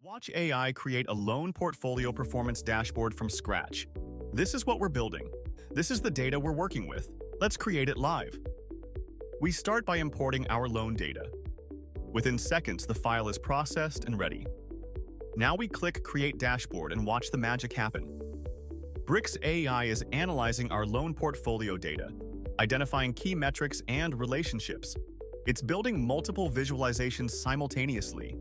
Watch AI create a loan portfolio performance dashboard from scratch. This is what we're building. This is the data we're working with. Let's create it live. We start by importing our loan data. Within seconds, the file is processed and ready. Now we click Create Dashboard and watch the magic happen. Bricks AI is analyzing our loan portfolio data, identifying key metrics and relationships. It's building multiple visualizations simultaneously.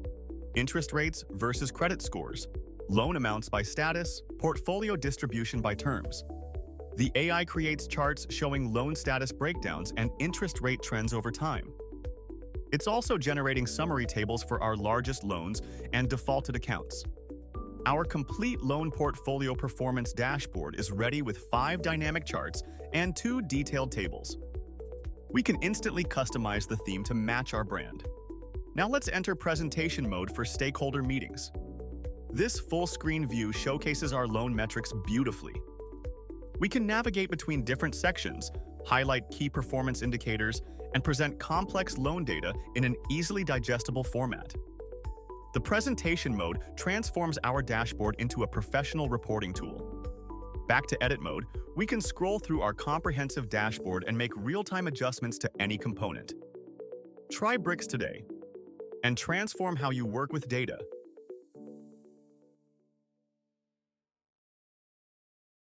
Interest rates versus credit scores, loan amounts by status, portfolio distribution by terms. The AI creates charts showing loan status breakdowns and interest rate trends over time. It's also generating summary tables for our largest loans and defaulted accounts. Our complete loan portfolio performance dashboard is ready with 5 dynamic charts and 2 detailed tables. We can instantly customize the theme to match our brand. Now let's enter presentation mode for stakeholder meetings. This full-screen view showcases our loan metrics beautifully. We can navigate between different sections, highlight key performance indicators, and present complex loan data in an easily digestible format. The presentation mode transforms our dashboard into a professional reporting tool. Back to edit mode, we can scroll through our comprehensive dashboard and make real-time adjustments to any component. Try Bricks today and transform how you work with data.